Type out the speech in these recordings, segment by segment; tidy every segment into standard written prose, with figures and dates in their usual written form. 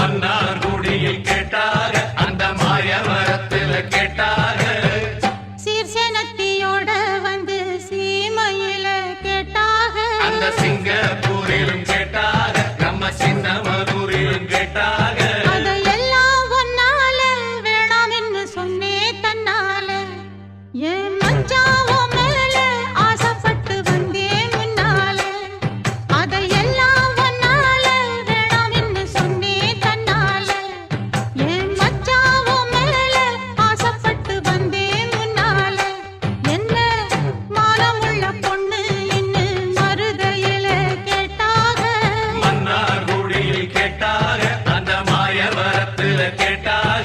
மன்னார்குடியில் கேட்டாக அந்த மாயவரத்தில் கேட்டாக சீர்சனத்தியோட வந்து சீமையில கேட்டாக அந்த சிங்கப்பூரிலும் கேட்டாக நம்ம சின்னமனூரிலும் கேட்டாக அதையெல்லாம் ஒன்னால வேணாம் என்று சொன்னே தன்னால என் மச்சாவோ மேல ஆசைப்பட்டு வந்தேன் முன்னால அதையெல்லாம் ஒன்னால வேணாம் என்று சொன்னே தன்னால என் மச்சாவோ மேல ஆசைப்பட்டு வந்தேன் முன்னால என்ன மானமுள்ள பொண்ணு இன்னு மருதையில கேட்டாக மன்னார்குடியில் கேட்டாக அந்த மாயவரத்தில் கேட்டாக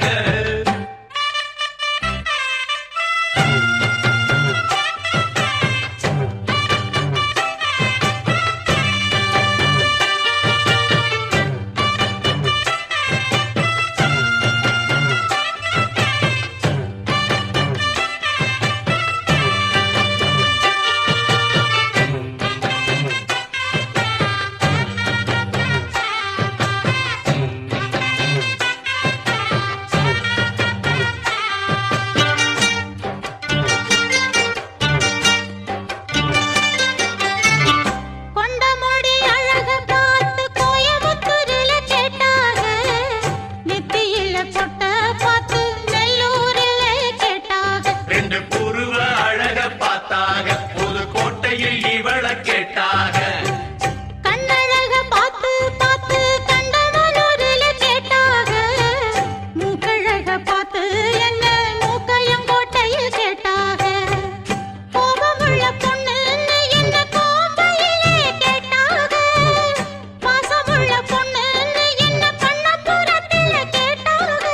கொண்டமுடி அழக பார்த்து கோயமுத்தூரில கேட்டாக நெத்தியில பொட்ட பார்த்து நெல்லூரில கேட்டாக ரெண்டு புருவ அழக பார்த்தாக புதுக்கோட்டையில் இவள கேட்டாக கண்ணழக பார்த்து பார்த்து கண்டமனூரில கேட்டாக மூக்கழக பார்த்து என்ன மூக்கையங்கோட்டையில் கேட்டாக கோபமுள்ள பொண்ணு என்ன கோம்பையிலே கேட்டாக பாசமுள்ள பொண்ணு என்ன பண்ணப்புறத்தில கேட்டாக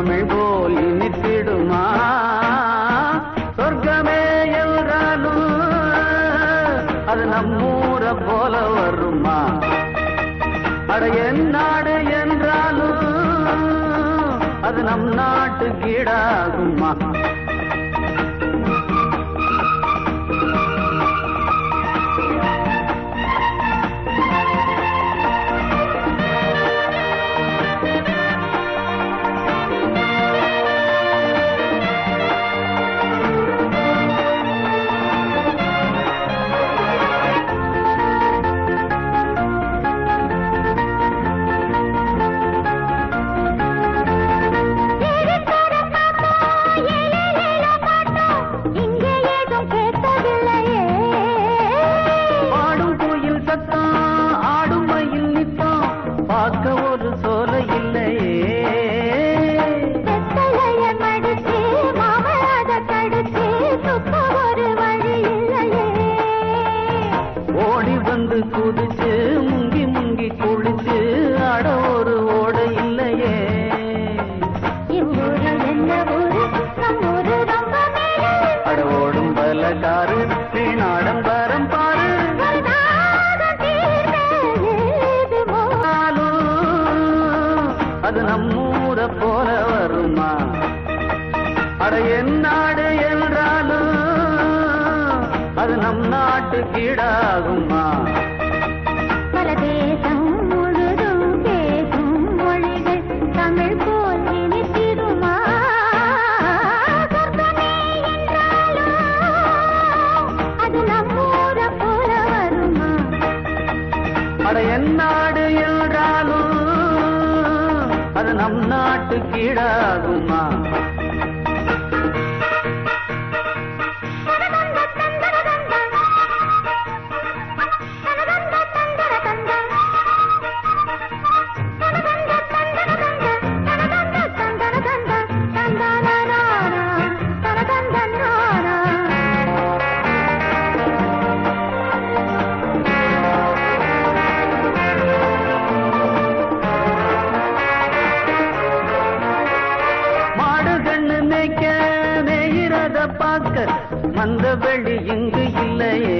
தமிழ் போல் இனித்திடுமா சொர்க்கமே என்றாலும் அது நம்மூர போல வருமா அட என் நாடு என்றாலும் அது நம் நாட்டு கீடாகுமா குதிச்சு முங்கி முங்கி குளிச்சு அட ஒரு ஓட இல்லையே அட ஓடும் பலகாரு வீணாடம்பரம் பாரு அது நம்மூர போல வருமா அட என் நாடு என்றாலும் அது நம் நாட்டு கீடாகுமா பல தேசம் முழுதும் பேசும் மொழிகள் தமிழ் போல் இனித்திடுமா சொர்க்கமே என்றாலும் அது நம்மூர போல வருமா அட என் நாடு என்றாலும் அது நம் நாட்டு கீடாகுமா மந்த வெளி இங்கு இல்லையே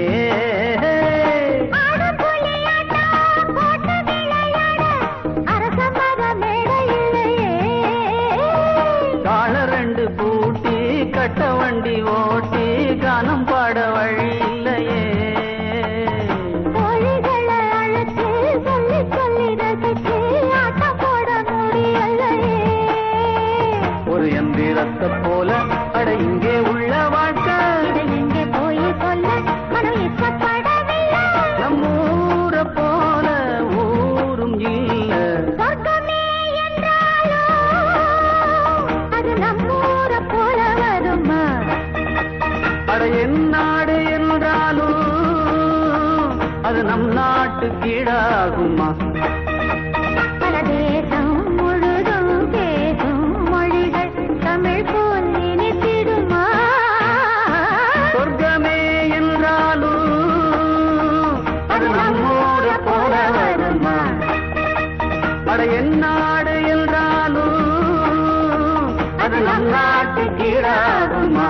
கால ரெண்டு பூட்டி கட்ட வண்டி ஓட்டி கானம் பாட வழி இல்லையே ஒரு எந்திரத்தை போல அட இங்கே உள்ள வாழ்க்கை எங்கே போய் சொல்ல மனம் இஷ்டப்படவில்லை நம்மூர போல ஊரும் இல்ல சொர்க்கமே என்றாலும் அது நம்மூர போல வருமா அட என் நாடு என்றாலும் அது நம் நாட்டு கீடாகுமா பல தேசம் முழுதும் பேசும் மொழிகள் தமிழ் போல் இனித்திடுமா சொர்க்கமே என்றாலும் அது நம்மூர போல வருமா அட என் நாடு என்றாலும் அது நம் நாட்டு கீழாகுமா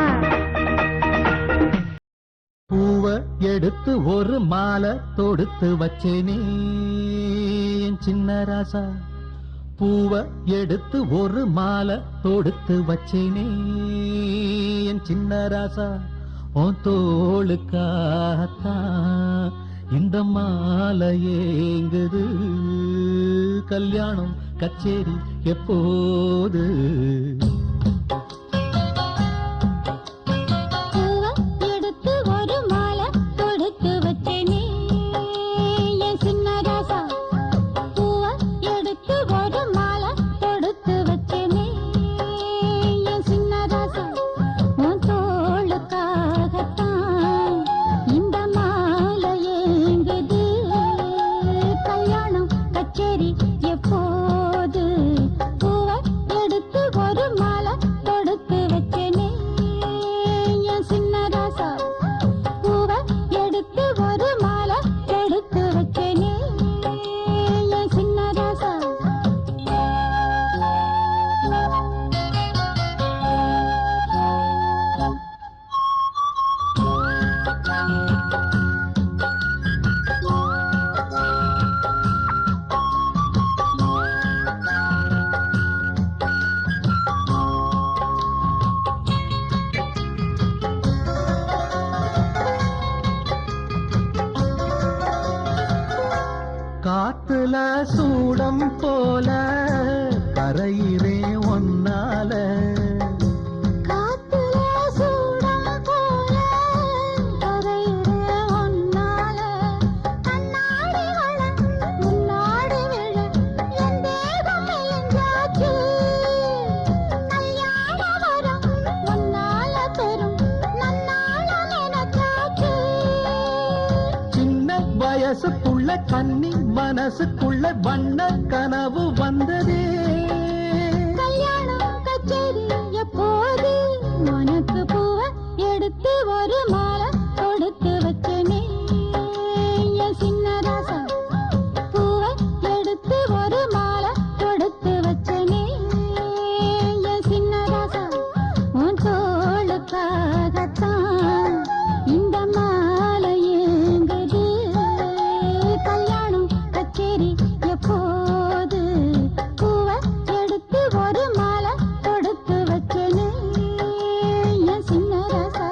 பூவ எடுத்து ஒரு மாலை தொடுத்து வச்சேனே என் சின்ன ராசா பூவ எடுத்து ஒரு மாலை தொடுத்து வச்சேனே என் சின்ன ராசா உன் தோளுக்காகத்தான் இந்த மாலை ஏங்குது கல்யாணம் கச்சேரி எப்போது எடுத்து ஒரு மாலை தொடுத்து வச்சேனே என் சின்ன ராசா பூவ எடுத்து ஒரு மாலை தொடுத்து வச்சேனே என் சின்ன ராசா உன் தோளுக்காகத்தான் இந்த மாலை ஏங்குது கல்யாணம் கச்சேரி எப்போது பூவ எடுத்து ஒரு கரையிறேன் ஒன்னால. காத்துல சூடம் போல கரையிலே ஒன்னால. கண்ணாடி வளம் முன்னாடி விழ என் தேகம் மெலிஞ்சாச்சு. கல்யாண வரம் ஒன்னால பெரும் நன்னால நினைச்சாச்சு. சின்ன வயசுக்குள்ள கன்னி மனசுக்குள்ள வண்ண கனவு வந்ததே. கல்யாணம் கச்சேரி எப்போது உனக்கு பூவை எடுத்து ஒரு மாலை தொடுத்து வச்சனே என் சின்ன ராசா. பூவை எடுத்து ஒரு மாலை தொடுத்து வச்சனே என் சின்ன ராசா. உன் தோளுக்காகத்தான் இந்த மாலை ஏங்குது. கல்யாணம் கச்சேரி எப்போது பூவை எடுத்து ஒரு மாலை தொடுத்து வச்சனே என் சின்ன ராசா.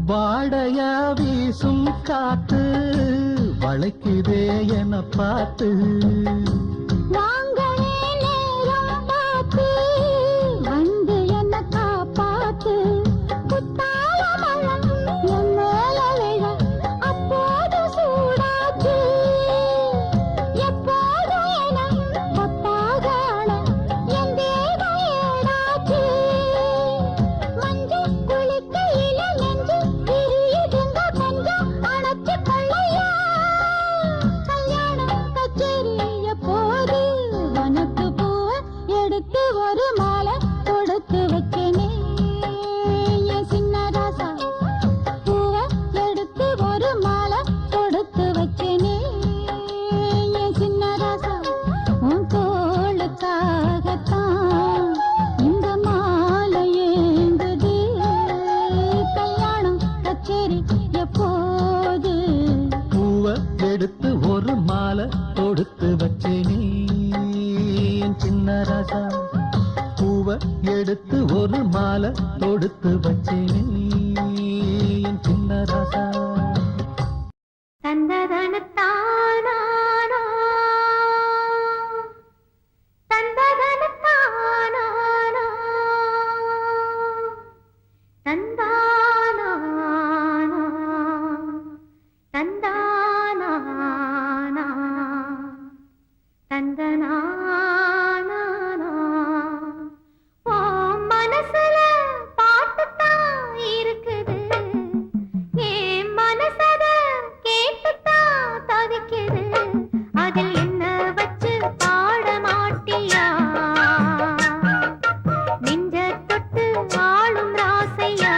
வாடையா வீசும் காத்து வளைக்குதே என பார்த்து. வாங்களே நேரம் பார்த்து வந்து என்ன காப்பாத்து. குத்தால மழம் என் மேல விழ அப்போது சூடாச்சு. எப்போதும் என கொத்தாக அழ என் தேகம் ஏடாச்சு. மஞ்சள் குளிக்கையில நெஞ்சு பிரியுதுங்க கொஞ்சம் அணைச்சு கொள்ளையா. கல்யாணம் கச்சேரி எப்போது உனக்கு பூவை எடுத்து ஒரு மாலை தொடுத்து வச்சனே என் சின்ன ராசா. பூவை எடுத்து ஒரு மாலை தொடுத்து வச்சனே என் சின்ன ராசா. உன் தோளுக்காகத்தான் இந்த மாலை ஏங்குது. கல்யாணம் கச்சேரி எப்போது பூவை எடுத்து ஒரு மாலை தொடுத்து வச்சேனே என் சின்ன ராசா. பூவை எடுத்து ஒரு மாலை தொடுத்து வச்சேனே என் சின்ன ராசா. தந்ததனத்தானா தந்ததனத்தானா தந்தானா தந்தானா தந்தனானா. ஓ மனசுல பாட்டுத்தான் இருக்குது. என் மனசத கேட்டுத்தான் தவிக்குது. அதில் என்ன வச்சு பாட மாட்டியா? நெஞ்ச தொட்டு ஆளும் ராசையா.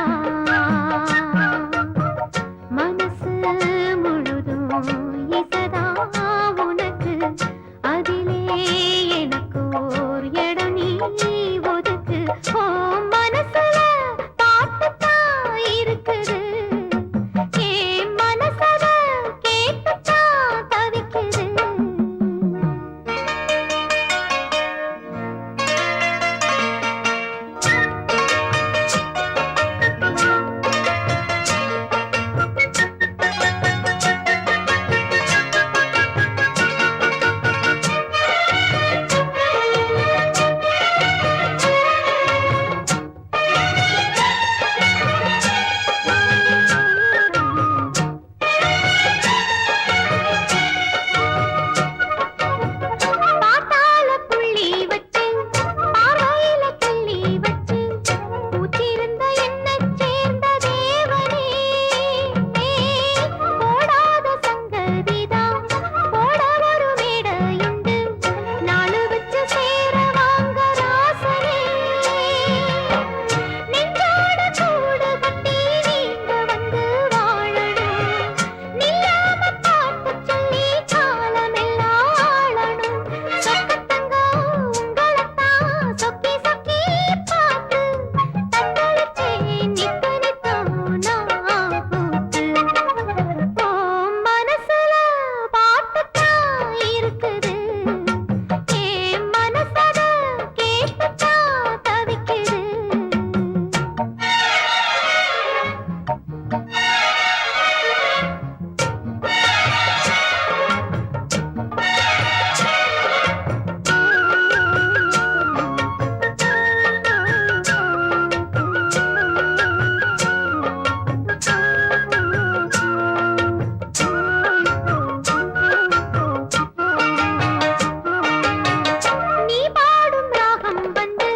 நீ பாடும் ராகம் வந்து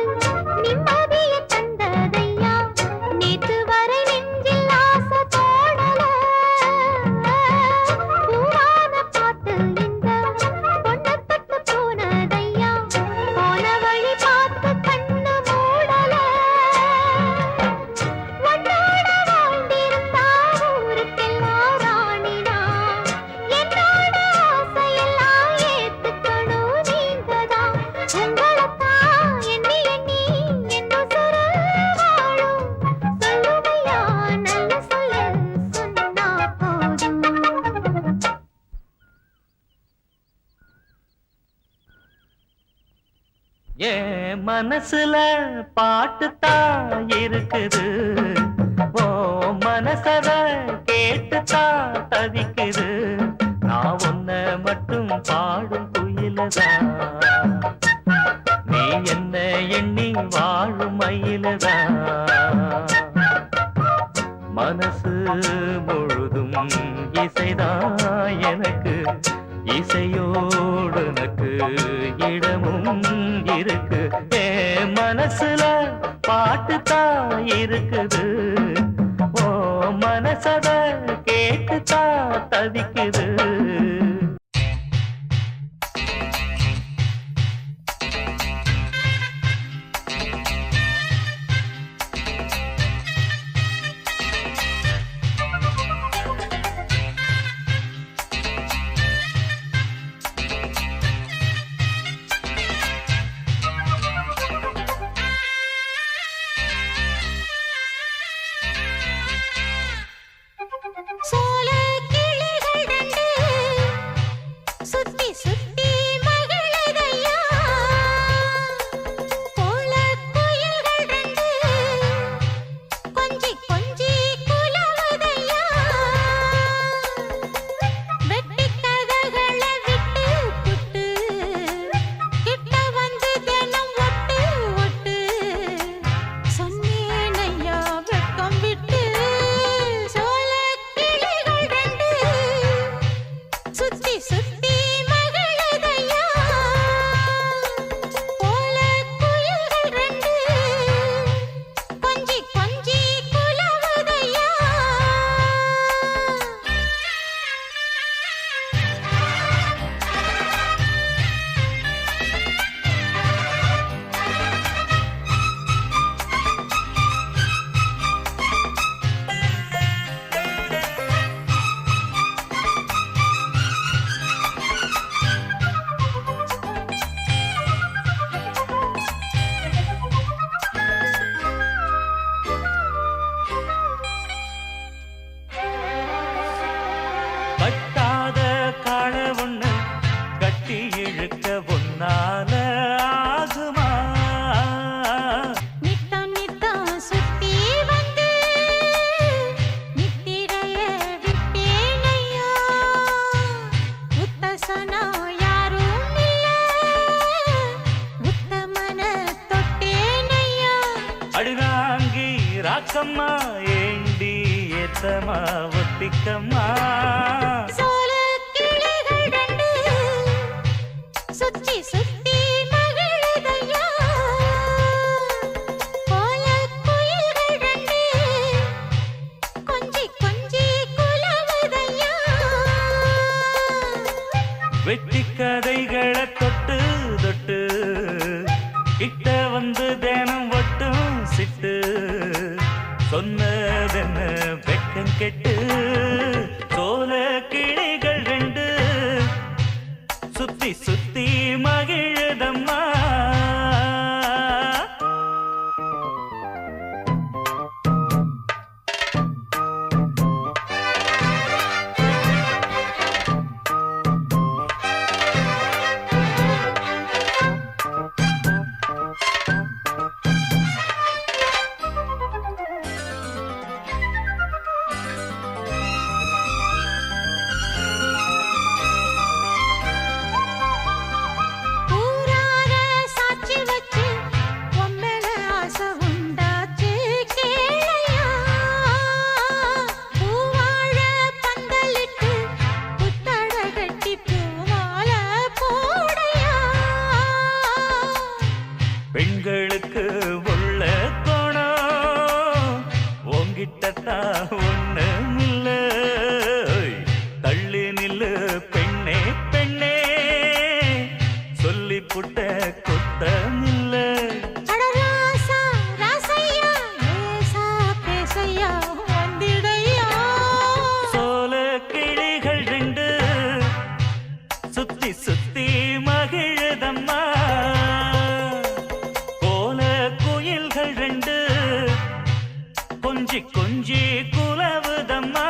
நிம்மதியை தந்ததையா நேத்து வரை நெஞ்சில் ஆசை தோணல பூவான பாட்டு இந்த பொண்ணு தொட்டு போனதையா போன வழி பார்த்து கண்ணு மூடல உன்னோட வாழ்ந்திருந்தா ஊருக்கெல்லாம் ராணினா என்னோட ஆசையெல்லாம் ஏத்துக்கணும் நீங்கதான் உங்களைத்தான் எண்ணி எண்ணி என் உசுரு வாழும் சொல்லுமையா நல்ல சொல்ல சொன்னா போதும் ஏன் மனசுல பாட்டுத்தான் இருக்குது ஓ மனசத கேட்டுத்தான் தவிக்குது நான் உன்னை மட்டும் பாடும் குயிலதான் நீ என்ன எண்ணி வாழும் மயிலதான் மனசு முழுதும் இசைதான் எனக்கு இசையோடு எனக்கு இடமும் இருக்கு ஏ மனசுல பாட்டுத்தான் இருக்குது ஓ மனசத கேட்டுத்தான் தவிக்குது சோல கிளிகள் ரெண்டு சுத்தி சுத்தி மகிழுதையா கோல குயில்கள் ரெண்டு கொஞ்சி கொஞ்சி குலவுதையா வெட்டி கதகளை விட்டு புட்டு கிட்ட வந்து தினம் ஒட்டு ஒட்டு சொன்னேனையா வெட்கம் விட்டு சோல கிளிகள் ரெண்டு சுத்தி சுத்தி மகிழுதையா கோல குயில்கள் ரெண்டு கொஞ்சி கொஞ்சி குலவுதையா கட்டாத கால ஒண்ணு கட்டி இழுக்க ஒன்னால ஆகுமா நித்தம் நித்தம் சுத்தி வந்து நித்திரைய விட்டேனையா உத்தசனா யாரும் இல்ல உத்தமன தொட்டேனையா அடிராங்கி ராக்கம்மா ஏண்டி ஏத்தமா ஒத்திக்கம்மா சோல கிளிகள் ரெண்டு சுத்தி சுத்தி மகிழுதையா கோல குயில்கள் ரெண்டு கொஞ்சி கொஞ்சி குலவுதையா வெட்டி கதைகளை தொட்டு தொட்டு கிட்ட வந்து தினம் ஒட்டும் சிட்டு சொன்னதென்ன வெக்கம் கெட்டு சோல கிளிகள் ரெண்டு சுத்தி சுத்தி மகிழுதம்மா உங்கிட்டத்தான் ஒண்ணு இல்ல தள்ளி நில்லு பெண்ணே பெண்ணே சொல்லி புட்ட குத்தமில்ல அடராசா ராசையா ஏசா பேசையா வந்திடையா சோல கிளிகள் ரெண்டு சுத்தி சுத்தி மகிழுதம்மா கோல குயில்கள் ரெண்டு கொஞ்சி கொஞ்சி குலவுதம்மா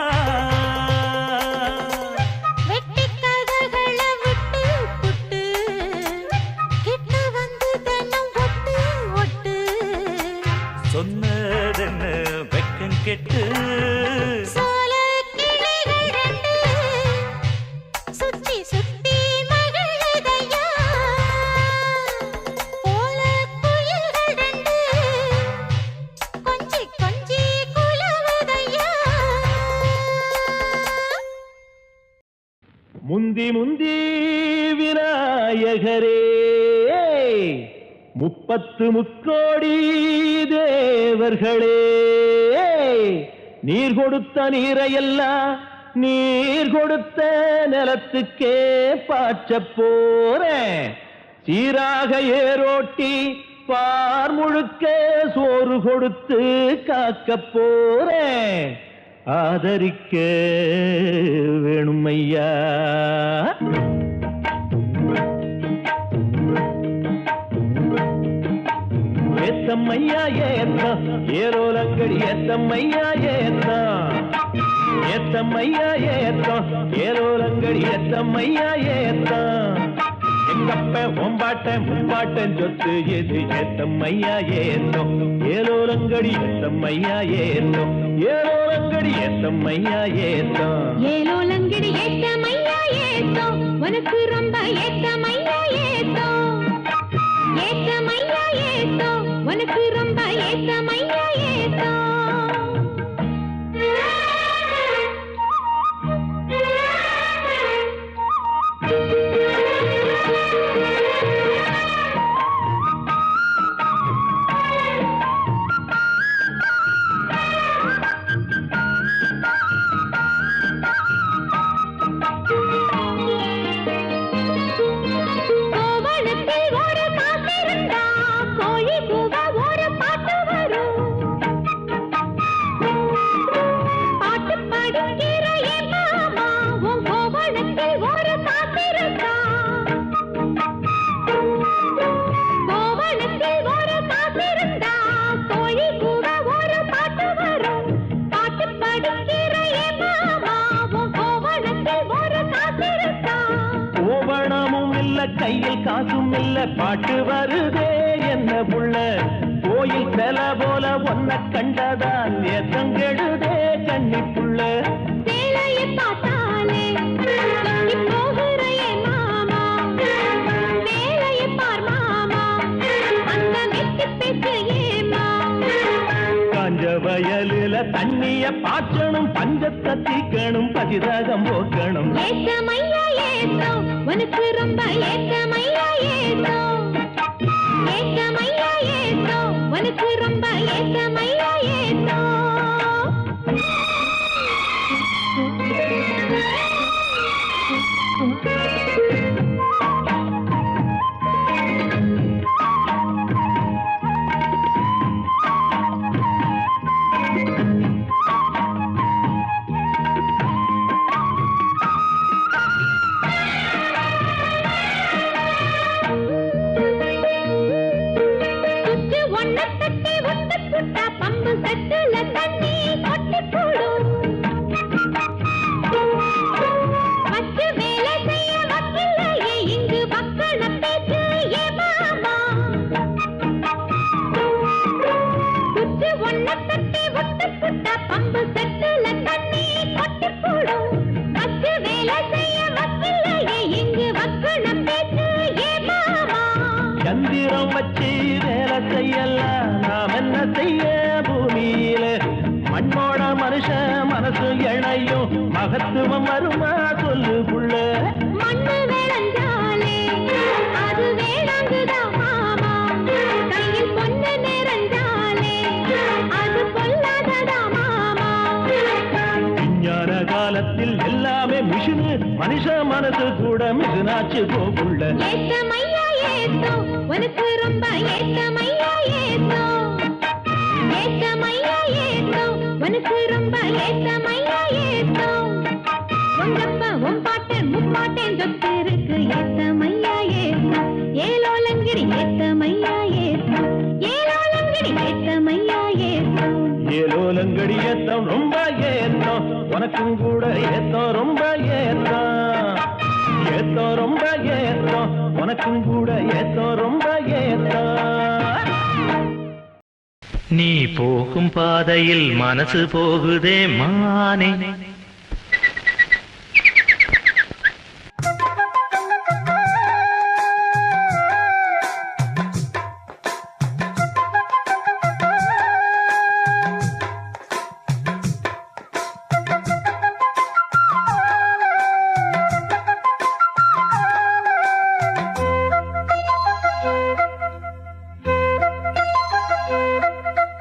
வெட்டி கதகளை விட்டு புட்டு கிட்ட வந்து தினம் ஒட்டு ஒட்டு சொன்னதென்ன வெக்கம் கெட்டு சோல கிளிகள் ரெண்டு சுத்தி சுத்தி மகிழுதையா போல குயில்கள் ரெண்டு கொஞ்சி கொஞ்சி குலவுதையா முந்தி முந்தி விநாயகரே முப்பத்து முக்கோடி தேவர்களே நீர் கொடுத்த நீரையெல்லாம் நீர் கொடுத்த நிலத்துக்கே பாய்ச்சப் போறேன் சீராக ஏரோட்டி பார் முழுக்க சோறு கொடுத்து காக்கப் போறேன் ஆதரிக்க வேணும் ஐயா ஏத்தம்மையா ஏத்தம் ஏரோலங்கடி ஏத்தம்மையா ஏத்தம் ஏத்தம்மையா ஏத்தம் ஏரோலங்கடி ஏத்தம்மையா ஏத்தம் எங்கப்ப ஒம்பாட்ட முப்பாட்டன் சொத்து எது ஏத்தம்மையா ஏத்தம் ஏரோலங்கடி ஏத்தம்மையா ஏத்தம் ஏரோலங்கடி ஏத்தம்மையா ஏத்தம் ஏலோலங்கடி ஏத்தமையா ஏத்தோ உனக்கு ரொம்ப ஏத்தமையா ஏத்தோ ஏத்தமையா ஏத்தோ உனக்கு ரொம்ப ஏத்தமையா ஏத்தோ கோவணத்தில் ஒரு காத்திருந்தா கோழி கூவ ஒரு பாட்டு வரும் பாட்டு படிக்கிற என் மாமா உன் கோவணத்தில் ஒரு காத்திருந்தா கோவணத்தில் ஒரு காத்திருந்தா கோழி கூவ ஒரு பாட்டு வரும் பாட்டு படிக்கிற என் மாமா உன் கோவணத்தில் ஒரு காத்திருந்தா கோவணமும் இல்ல கையில் காசும் இல்ல பாட்டு வருதே என்ன புள்ள கோயில் செல போல ஒன்ன கண்டதான் ஏத்தங்கெடுதே கண்ணி புள்ள சேலையை பார்த்தாலே சொக்கி போகிற என் மாமா வேலையை பார் மாமா அந்த வெட்டி பேச்சு ஏமா காஞ்ச வயலில தண்ணிய பாய்ச்சணும் பஞ்சத்தை தீக்கணும் பதிரகம் போக்கணும் ஏத்தமையா ஏத்தோ உனக்கு ரொம்ப ஏத்தமையா ஏத்தோ ஏத்தமையா ஏத்தோ உனக்கு ரொம்ப ஏத்தமையா ஏத்தோ சுத்து ஒன்ன தட்டி ஒட்டு புட்டா பம்பு செட்டுல தண்ணி கொட்டி போடும் வச்சு வேலை செய்ய வக்கில்லையே இங்கு மக்கள பேச்சு ஏ மாமா சுத்து ஒன்ன தட்டி ஒட்டு புட்டா பம்பு செட்டுல தண்ணி கொட்டி போடும் வச்சு வேலை செய்ய வக்கில்லையே இங்கு மக்கள பேச்சு ஏ மாமா சந்திரம் வச்சு வேலை செய்யலாம் நாம் என்ன செய்ய பூமியில மண்ணோட மனுஷன் மனசு இணையும் மகத்துவம் வருமா சொல்லு புள்ள மண்ணு விளைஞ்சாலே அது வேளாங்குதா மாமா கையில் பொண்ணு நிறைஞ்சாலே அது பொல்லாததா மாமா காலத்தில் எல்லாமே மிஷினு மனுஷ மனசு கூட மிஷினாச்சு போகுள்ள ஏத்தமையா ஏத்தோ உனக்கு ரொம்ப ஏத்தமையா ஏத்தோ ஏத்தமையா ஏத்தோ உனக்கு ரொம்ப ஏத்தமையா ஏத்தோ உங்கப்பா உம்பாட்டன் முப்பாட்டன் சொத்து இருக்கு ஏத்தமையா ஏத்தோ ஏலோலங்கிரி ஏத்தமையா ஏத்தோ ஏலோலங்கிரி ஏத்தமையா ஏத்தோ ஏலோலங்கடி ஏத்தம் ரொம்ப ஏத்தம் உனக்கும் கூட ஏத்தம் ரொம்ப ஏத்தம் ஏத்தம் ரொம்ப ஏத்தம் உனக்கும் கூட ஏத்தம் ரொம்ப ஏத்தம் நீ போகும் பாதையில் மனசு போகுதே மானே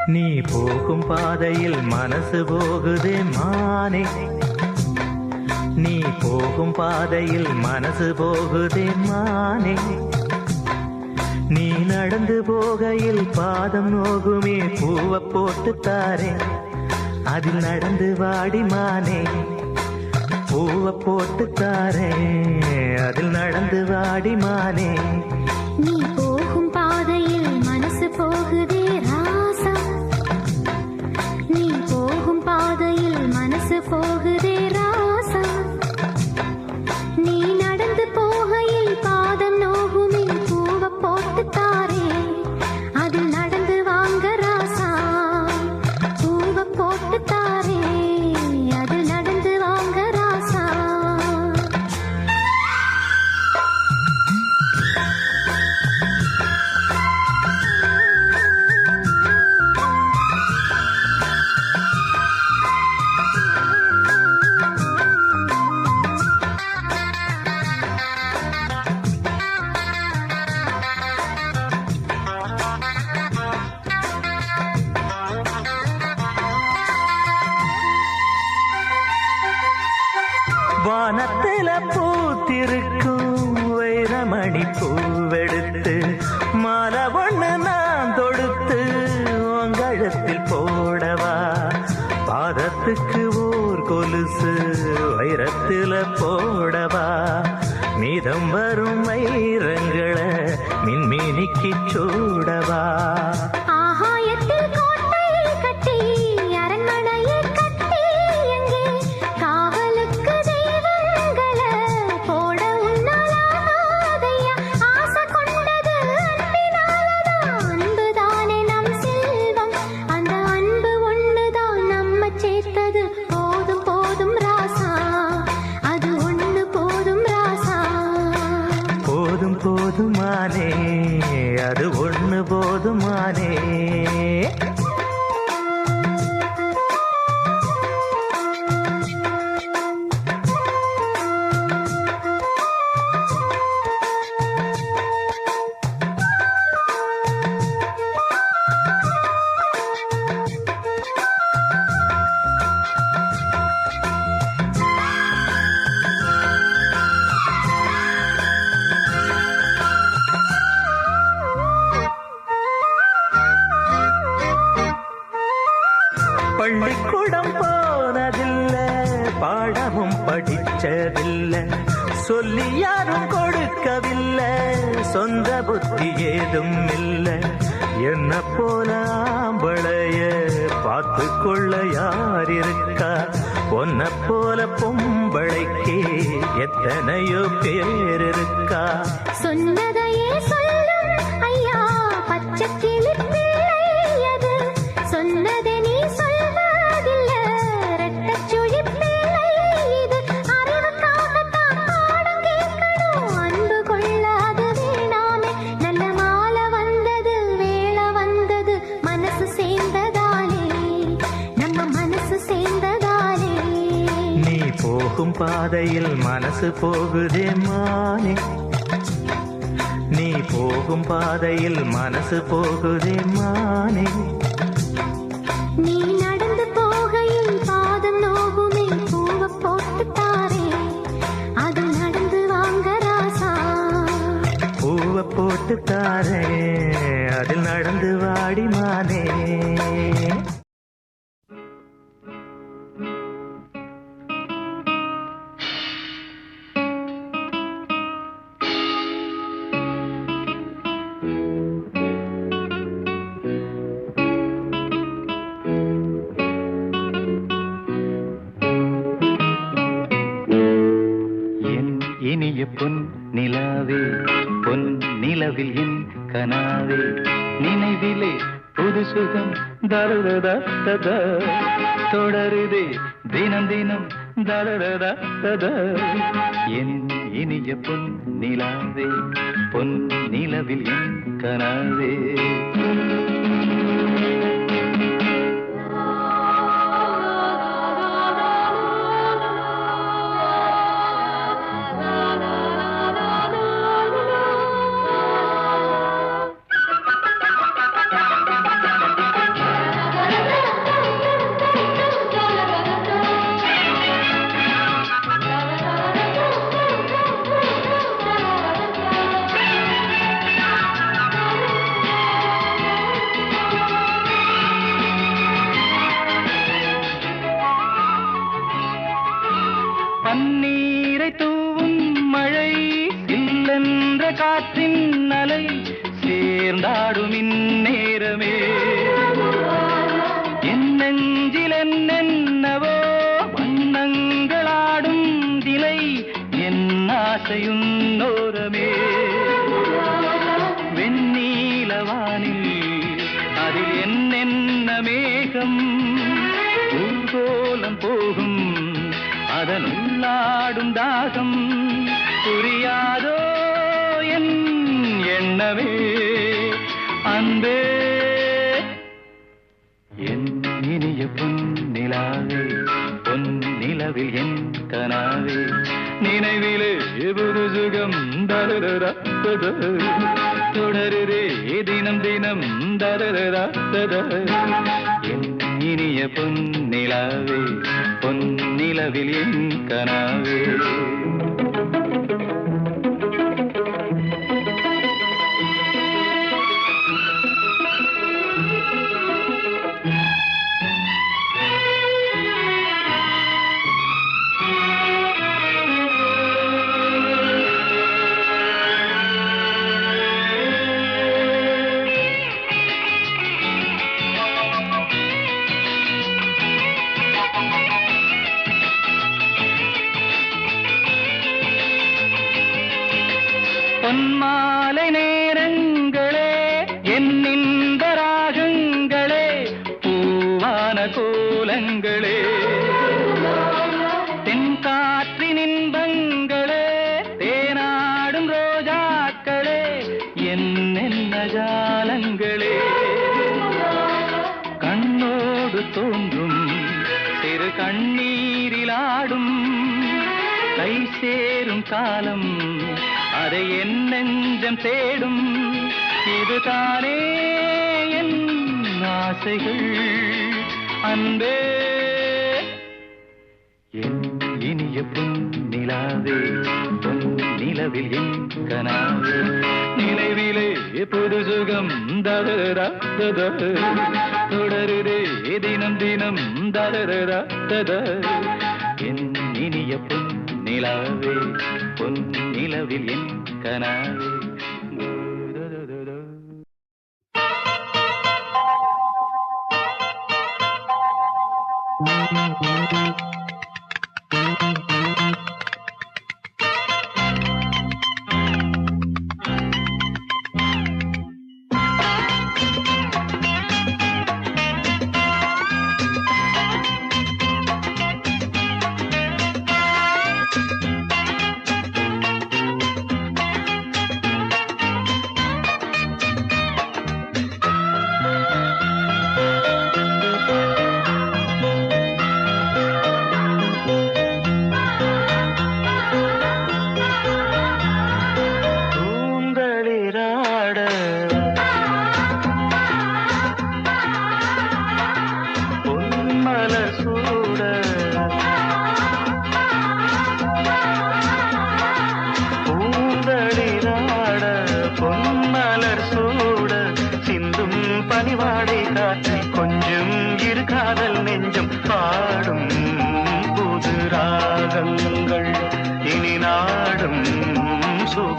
நீ போகும் பாதையில் மனசு போகுதே மானே நீ போகும் பாதையில் மனசு போகுதே மானே நீ நடந்து போகையில் பாதம் நோகுமே பூவை போட்டு தாரே அதில் நடந்து வாடி மானே பூவை போட்டு தாரே அதில் நடந்து வாடி மானே நீ போகும் பாதையில் மனசு போகுதே ராசா நீ போகும் பாதையில் மனசு போகுதே ராசா நீ நடந்து போகையில் பாதம் நோகுமே பூவை போட்டு தாரே அதில் நடந்து வாங்க ராசா பூவை போட்டு தாரே அதில் நடந்து வாங்க ராசா வானத்தில பூத்திருக்கும் வைரமணி பூவெடுத்து மாலை ஒண்ணு நான் தொடுத்து உங்கழத்தில் போடவா பாதத்துக்கு ஓர் கொலுசு வைரத்தில போடவா மீதம் வரும் வைரங்களை மின்மினிக்கு சூடவா ஆகாயத்தில் கோட்டையை கட்டி அரண்மனையை கட்டி எங்கே காவலுக்கு தெய்வங்களை போட உன்னாலாதையா ஆசை கொண்டது அன்பினாலதான் அன்புதானே நம் செல்வம் அந்த அன்பு ஒண்ணுதான் நம்ம சேர்த்தது போதும் போதும் ராசா அது ஒண்ணு போதும் ராசா போதும் போதுமானே அது ஒண்ணு போதுமானே பள்ளிக்கூடம் போனதில்ல பாடமும் படிச்சதில்லை சொல்லி யாரும் கொடுக்கவில்லை சொந்த புத்தி ஏதும் இல்லை என்ன போல ஆம்பளைய பார்த்து கொள்ள யார் இருக்கா பொன்ன போல பொம்பளைக்கு எத்தனையோ பேர் இருக்கா சொன்னதையே சொல்லும் ஐயா பச்சை கிளி பிள்ளை அது சொன்னதை நீ சொல்வதில்லை ரெட்டச்சுழி பிள்ளை இது அறிவுக்காகத்தான் பாடம் கேட்கணும் அன்பு கொள்ளாது வேணாமே நல்ல மாலை வந்தது வேளை வந்தது மனசு சேர்ந்ததாலே நம்ம மனசு சேர்ந்ததாலே நீ போகும் பாதையில் மனசு போகுதே மானே நீ போகும் பாதையில் மனசு போகுதே மானே நீ நடந்து போகையில் பாதம் நோகுமே பூவை போட்டு போட்டு தாரே அதில் நடந்து வாடி மானே. இனிய பொன் நிலாவே பொன் நிலவில் என் கனாவே நினைவிலே புது சுகம் தருததா தொடருதே தினம் தினம் தருததா என் இனிய பொன் நிலாவே பொன் நிலவில் என் கனாவே. பன்னீரை தூவும் மழை இல்லென்ற காற்றின் அலை சேர்ந்தாடும் இந்நேரமே என் நெஞ்சில் என்னென்னவோ வண்ணங்களாடும் திலை என் ஆசையுன்னோரமே வெண்ணீலவானில் அதில் என்னென்ன மேகம் ஊர்கோலம் போகும் அதன் உள்ளாடும் தாகம் புரியாதோ என் எண்ணமே அன்பே. என் இனிய பொன் நிலாவே பொன் நிலவில் என் கனாவே நினைவிலே புது சுகம் தருதா தொடருதே தினம் தினம் தருதா என் இனிய பொன் நிலாவே பொன் நிலவில் என் கனாவே. பொன்மாலை நேரங்களே என்னின்ப ராகங்களே பூவான கோலங்களே தென்காற்றின் இன்பங்களே தேனாடும் ரோஜாக்களே என்னென்ன ஜாலங்களே கண்ணோடு தோன்றும் சிறு கண்ணீரிலாடும் கை சேரும் காலம் அதை என் நெஞ்சம் தேடும் இதுதானே என் ஆசைகள் அன்பே. என் இனிய பொன் நிலாவே பொன் நிலவில் என் கனாவே நினைவிலே புது சுகம் தருதா தொடருதே தினம் தினம் தருதா என் இனிய பொன் நிலாவே பொன் நிலவில் என் கனாவே.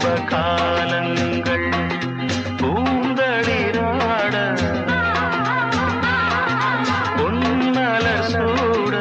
சுபகாலங்கள் பூந்தளிராட பொன்மலர் சூட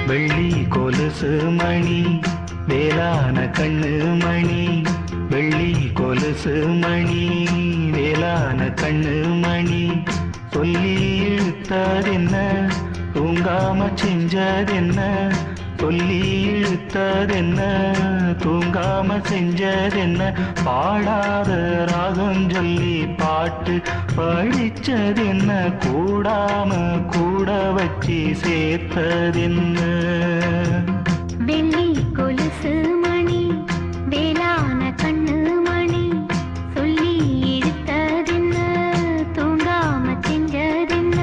வெள்ளி கொலுசு மணி வேளான கண்ணு மணி வெள்ளி கொலுசு மணி வேளான கண்ணு மணி சொல்லி இழுத்ததென்ன தூங்காம செஞ்சதென்ன சொல்லி இழுத்ததென்ன தூங்காம செஞ்சதென்ன பாடாத ராகம் சொல்லி பாட்டு படிச்சதென்ன கூடாம கூட வச்சு சேர்த்ததென்ன வெள்ளி கொலுசு மணி வேளான கண்ணு மணி சொல்லி இழுத்ததென்ன தூங்காம செஞ்சதென்ன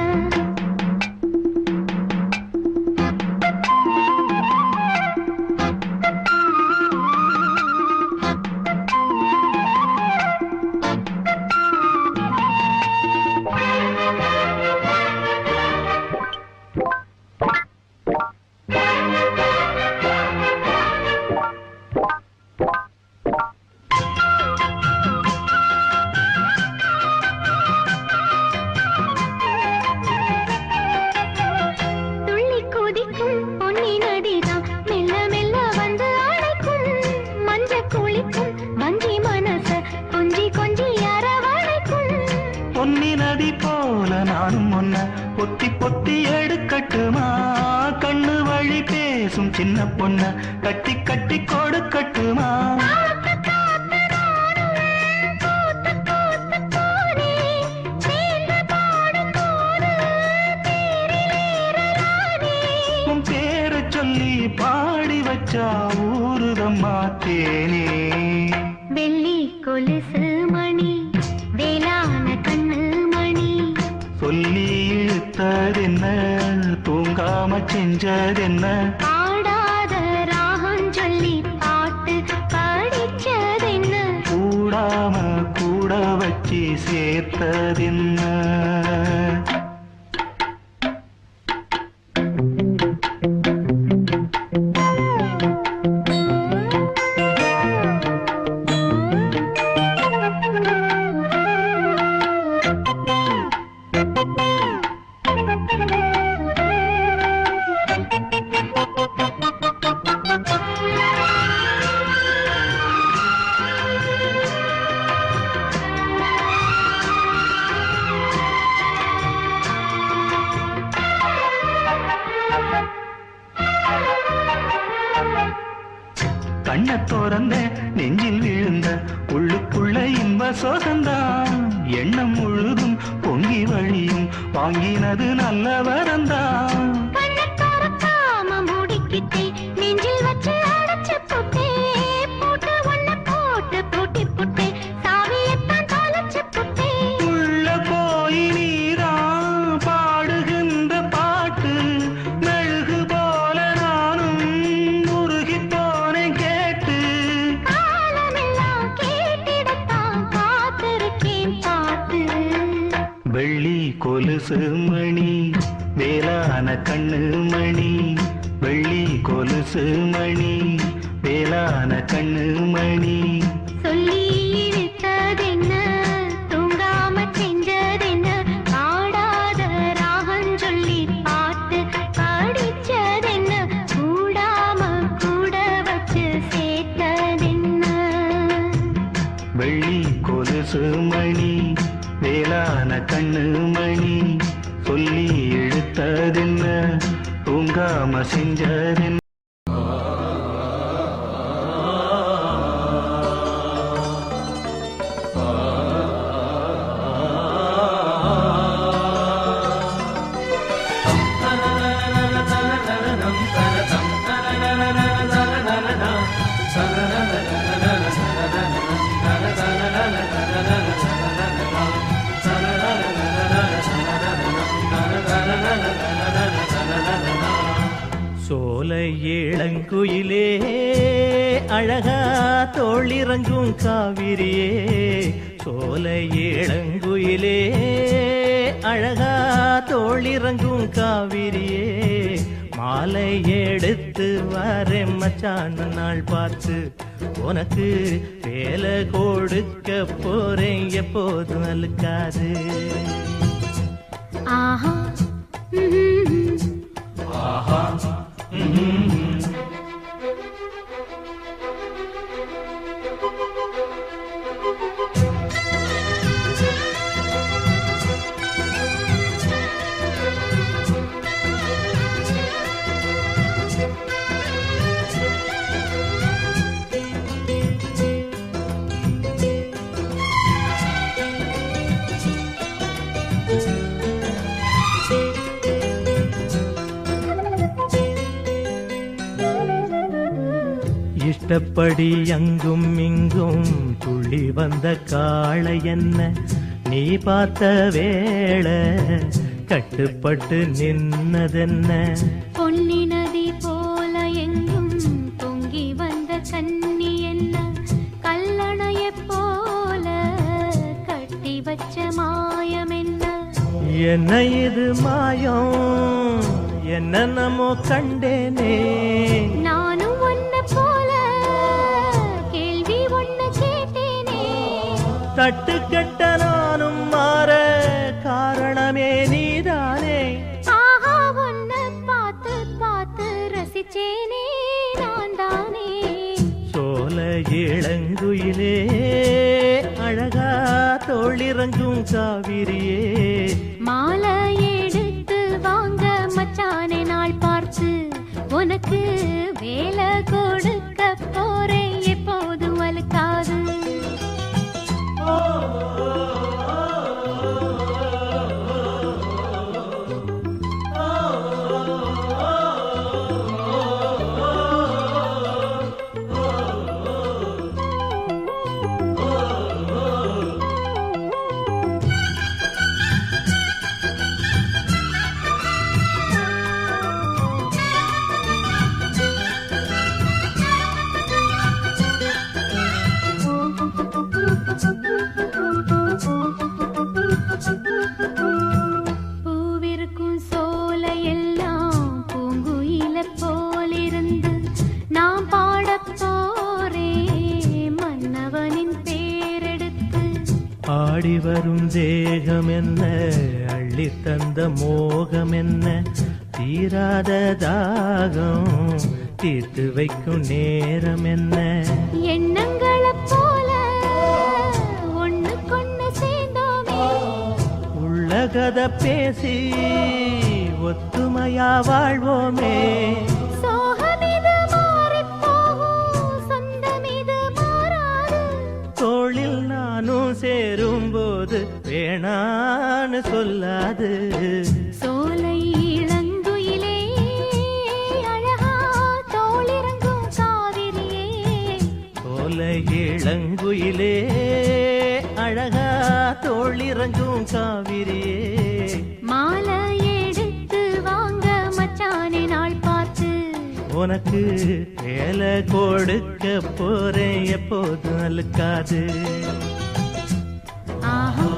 பொன்னி நதி போல நானும் ஒன்ன பொத்தி பொத்தி எடுக்கட்டுமா கண்ணு வழி பேசும் சின்ன பொண்ண கட்டி கட்டி கொடுக்கட்டுமா உன் பேரை சொல்லி பாடி வச்சா ஊருதம்மா தேனே வெள்ளி கொலுசு மணி வேளான கண்ணு மணி சொல்லி இழுத்ததென்ன தூங்காம செஞ்சதென்ன பாடாத ராகம் சொல்லி பாட்டு படிச்சதென்ன கூடாம கூட வச்சு சேர்த்ததென்ன கண்ண தோறந்த நெஞ்சில் விழுந்த உள்ளுக்குள்ள இன்ப சோகந்தான் எண்ணம் முழுதும் பொங்கி வழியும் வாங்கினது நல்ல வரந்தான் கண்ணத்தோரக்காம மூடிக்கிட்டே நெஞ்சில் வச்சு அடைச்சு புட்டே போட்டு ஒண்ணு போட்டு பூட்டி புட்டே சாவியத்தான் தொலைச்சு புட்டே உள்ள போய் நீதான் பாடுகின்ற பாட்டு மெழுகு போல நானும் உருகி போனேன் கேட்டு காலமெல்லாம் கேட்டிடத்தான் காத்திருக்கேன் பார்த்து வெள்ளி கொலுசு மணி வேளான கண்ணு மணி வெள்ளி கொலுசு மணி வேளான கண்ணு மணி சொல்லி இழுத்ததென்ன தூங்காம செஞ்சதென்ன பாடாத ராகம் சொல்லி பாட்டு படிச்சதென்ன கூடாம கூட வச்சு சேர்த்ததென்ன வெள்ளி கொலுசு மணி வேளான கண்ணு மணி சொல்லி இழுத்ததென்ன தூங்காம செஞ்சதென்ன சோலை இளங்குயிலே அழகா தோளிறங்கும் காவிரியே சோலை இளங்குயிலே அழகா தோளிறங்கும் காவிரியே மாலை எடுத்து வரேன் மச்சான் நாள் பார்த்து உனக்கு வேலை கொடுக்க போறேன் எப்போதும் அழுக்காது ஆஹா இஷ்டப்படி அங்கும் இங்கும் துள்ளி வந்த காளை என்ன நீ பார்த்த வேளை கட்டுப்பட்டு நின்னதென்ன பொன்னி நதி போல எங்கும் பொங்கி வந்த கன்னி என்ன கல்லணைய போல கட்டி வச்ச மாயம் என்ன என்ன இது மாயம் என்ன நம்மோ கண்டேனே நானும் ஒன்ன போல கேள்வி ஒண்ணு கேட்டேனே தட்டு கெட்ட நானும் மாற காரணமே நீதானே ஆஹா ஒன்ன பார்த்து பார்த்து ரசிச்சேனே நான் தானே சோலை இளங்குயிலே அழகா தோளிறங்கும் காவிரியே மாலை எடுத்து வாங்க மச்சானே நாள் பார்த்து உனக்கு வேலை கொடுக்க போறேன் எப்போதும் வலுக்காது பூவிருக்கும் சோலையெல்லாம் பூங்குயில போலிருந்து நாம் பாடப் போறேன் மன்னவனின் பேரெடுத்து ஆடி வரும் தேகம் என்ன அள்ளி தந்த மோகம் என்ன தீராத தாகம் தீர்த்து வைக்கும் நேரம் என்ன எண்ணங்களைப் போல ஒண்ணுக்கொண்ணு சேர்ந்தோமே உள்ளகத பேசி ஒத்துமையா வாழ்வோமே சோகமிது மாறிப் போகும் சொந்தமிது மாறாது தோளில் நானும் சேரும்போது வேணான்னு சொல்லாது சோலை இளங்குயிலே அழகா தோளிறங்கும் காவிரியே சோலை இளங்குயிலே அழகா தோளிறங்கும் காவிரியே மாலை எடுத்து வாங்க மச்சானே நாள் பார்த்து உனக்கு வேலை கொடுக்க போறேன் எப்போதும் அழுக்காது ஆஹா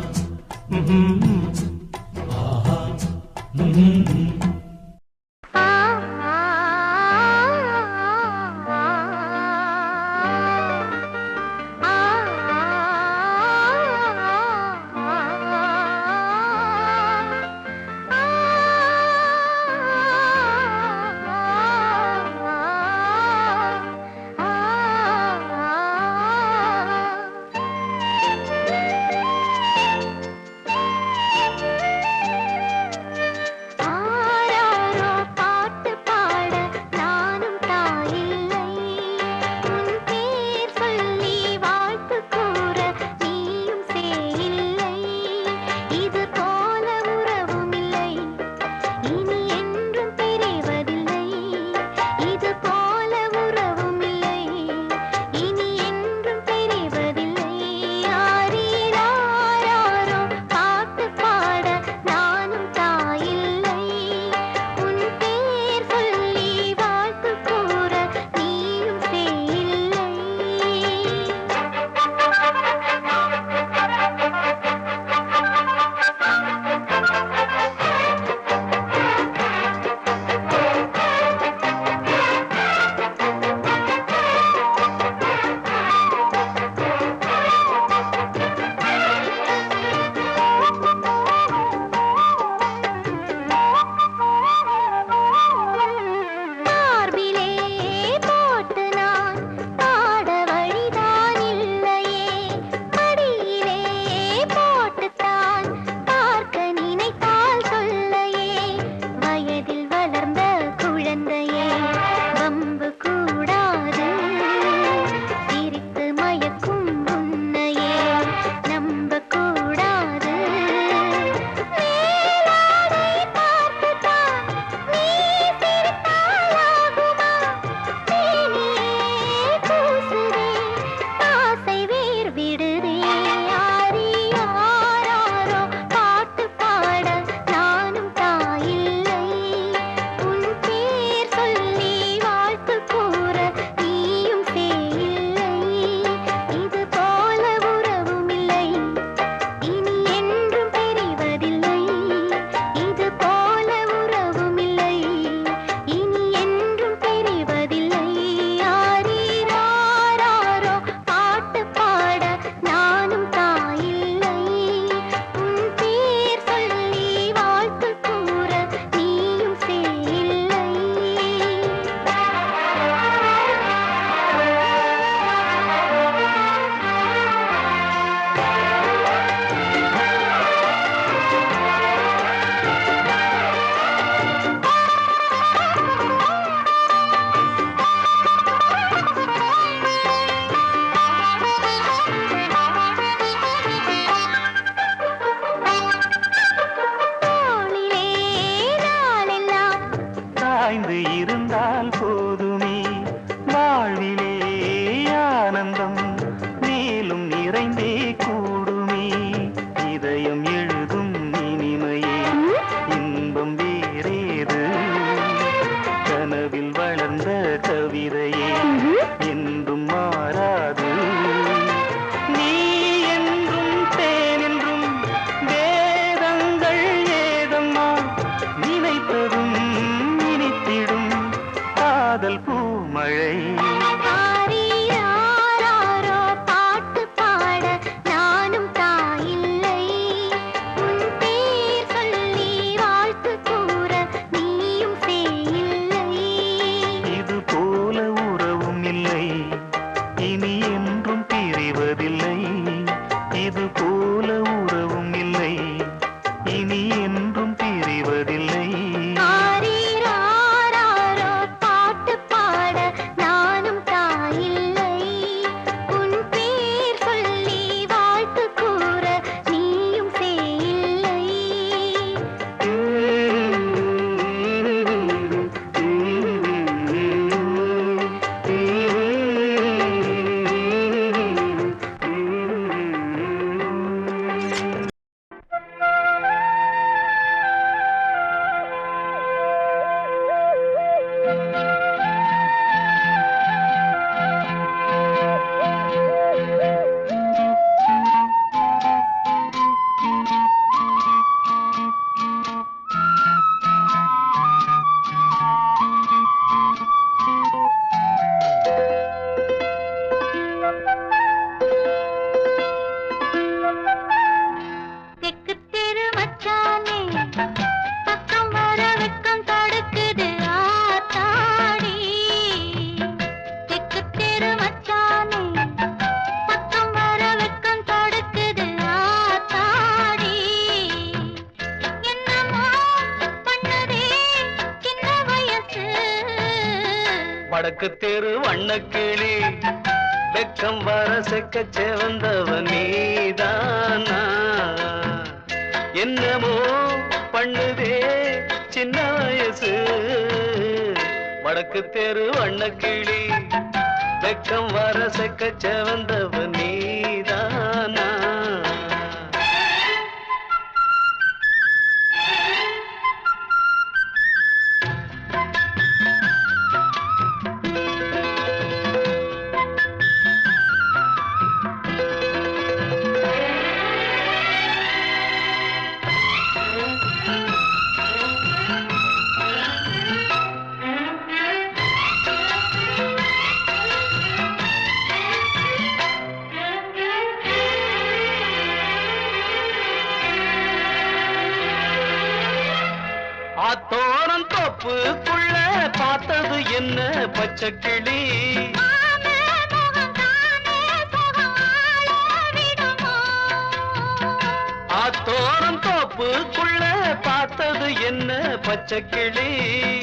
இது போல உறவும் இல்லை, இனி என்றும் பிரிவதில்லை. ஆரீராரோ பாட்டு பாட நானும் தாயில்லை, உன் பேர் சொல்லி வாழ்த்து கூற நீயும் சேயில்லை. தெக்கு தெரு மச்சானே, பக்கம் வர வெக்கம் தடுக்குது ஆத்தாடி. தெக்கு தெரு மச்சானே, பக்கம் வர வெக்கம் தடுக்குது ஆத்தாடி. என்னமோ பண்ணுதே சின்ன வயசு. வடக்கு தெரு வண்ணக்கிளி, வெக்கம் வர செக்க செவந்தவ நீதானா? என்னமோ பண்ணுதே சின்ன வயசு. வடக்கு தெரு வண்ணக்கிளி, வெக்கம் வர செக்க செவந்தவ நீதானா? ஆத்தோரம் தோப்புக்குள்ள பார்த்தது என்ன பச்சைக்கிளி? மாமே முகம் தானே சுகம் ஆள விடுமோ? ஆத்தோரம் தோப்புக்குள்ள பார்த்தது என்ன பச்சைக்கிளி?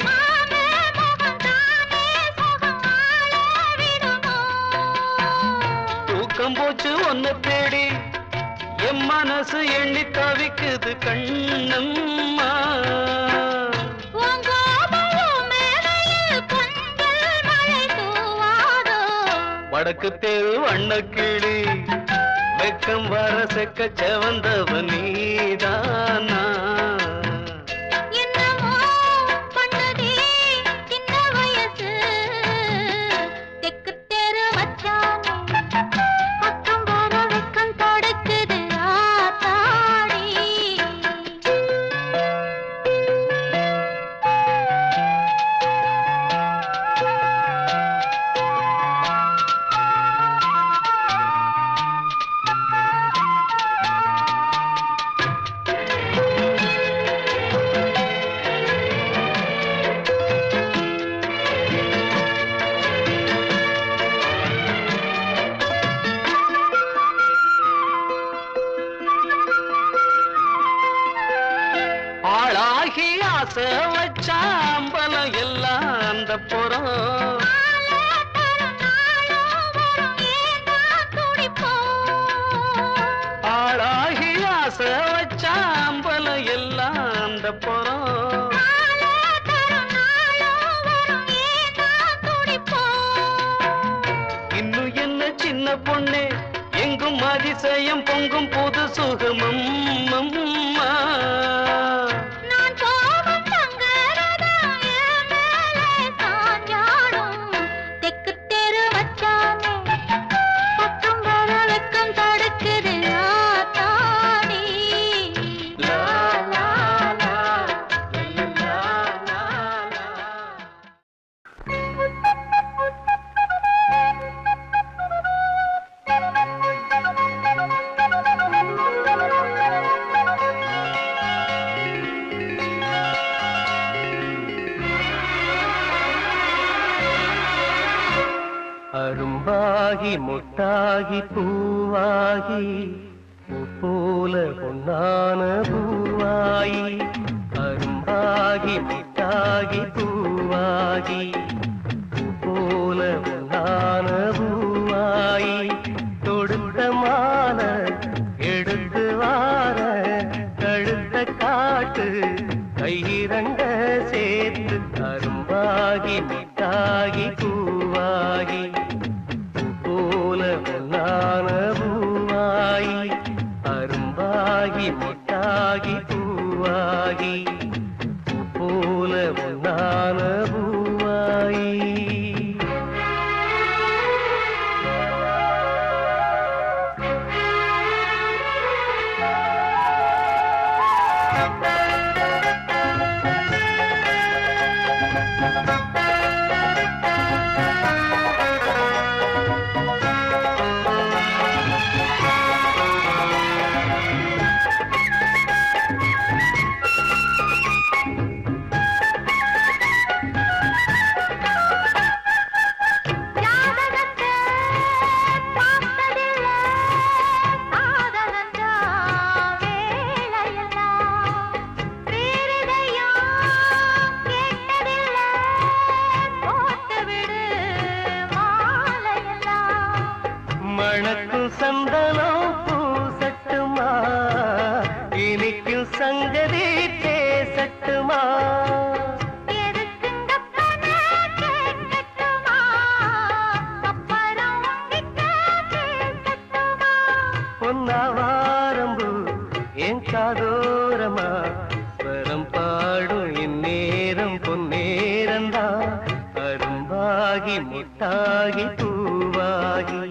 மாமே முகம் தானே சுகம் ஆள விடுமோ? தூக்கம் போச்சு ஒன்ன தேடி, என் மனசு எண்ணி தவிக்குது கண்ணம்மா. உன் கோபமும் மேலையில் கொஞ்சல் மழை தூவாதோ? வடக்கு தெரு வண்ணக்கிளி, வெக்கம் வர செக்க செவந்தவ நீதானா? என்னமோ பண்ணுதே சின்ன வயசு. தெக்கு தெரு மச்சானே, பக்கம் வர வெக்கம் தடுக்குது ஆத்தாடி. ஆளாகி ஆசை வச்சாம்பலம் எல்லாம் அந்த புறம். ஆளாகி ஆசை வச்சாம்பலம் எல்லாம் அந்த புறம். இன்னும் என்ன சின்ன பொண்ணு, எங்கும் அதிசயம் பொங்கும் புது சுகமம் அம்மா. நான் போகும் தங்கரதம் என் மேலே சாஞ்சாடும். தெக்கு தெரு மச்சானே, பக்கம் வர வெக்கம் தடுக்குது ஆத்தாடி. லா, லா, லா, லா, லா, லா. அரும்பாகி முட்டாகி பூவாகி போல பொன்னான பூவாயி அரும்பாகி முட்டாகி பூவாகி போல பொன்னான பூவாயி தொடுத்த மாலை எடுத்து வார கழுத்த காட்டு கையிரண்ட சேர்த்து அரும்பாகி முட்டாகி பூவாகி போல பொன்னான பூவாயி அரும்பாகி முட்டாகி பூவாகி போல பொன்னான பூவாயி ஜாதகத்தை பார்த்ததில்ல காதலஞ்சா வேளையெல்லாம் வேறெதையும் கேட்டதில்ல போட்டு விடு மாலையெல்லாம் மணக்கும் சந்தனம் பூசட்டுமா இனிக்கும் சங்கதி பேசட்டுமா எதுக்குங்க பண கேட்கட்டுமா அப்புறம் உங்கிட்ட பேசட்டுமா பொன்னாவாரம்பு என் காதோரமா ஸ்வரம் பாடும் இந்நேரம் பொன்னேரந்தா அரும்பாகி முட்டாகி பூவாகி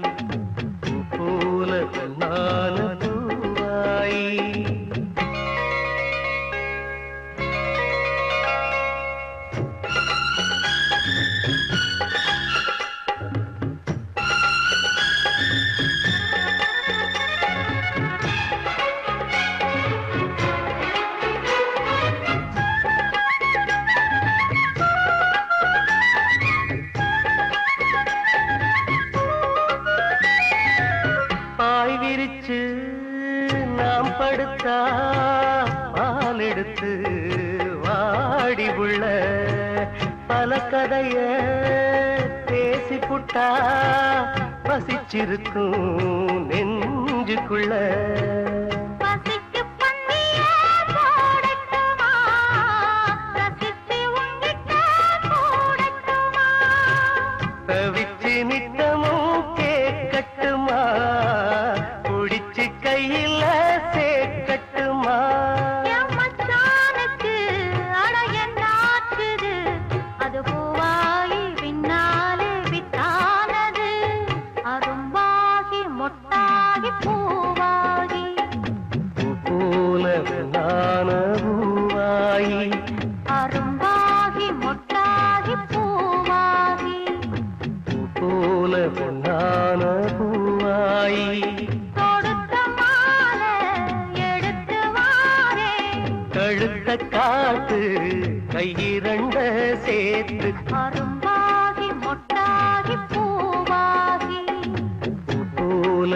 போல பொன்னான பூவாயி பாய் விரிச்சு நாம் படுத்தா பால் எடுத்து வாடி உள்ள பல கதைய பேசி புட்டா பசிச்சிருக்கும் நெஞ்சுக்குள்ள பசிக்கு பந்திய போடட்டுமா ரசிச்சு உங்கிட்ட போடட்டுமா தவிச்சு நித்தமும் கேட்கட்டுமா குடிச்சு கையில சேர்க்கட்டுமா என் மச்சானுக்கு அட என்னாச்சுது அது பூவாகி பின்னாலே வித்தானது அரும்பாகி மொட்டாகி பூவாகி போல நான பூவாயி அரும்பாகி மொட்டாகி பூவாகி போல பொன்னான பூவாயி தொடுத்த மாலை எடுத்து வாரே கழுத்த காட்டு கையிரண்ட சேர்த்து அரும்பாகி மொட்டாகி பூவாகி போல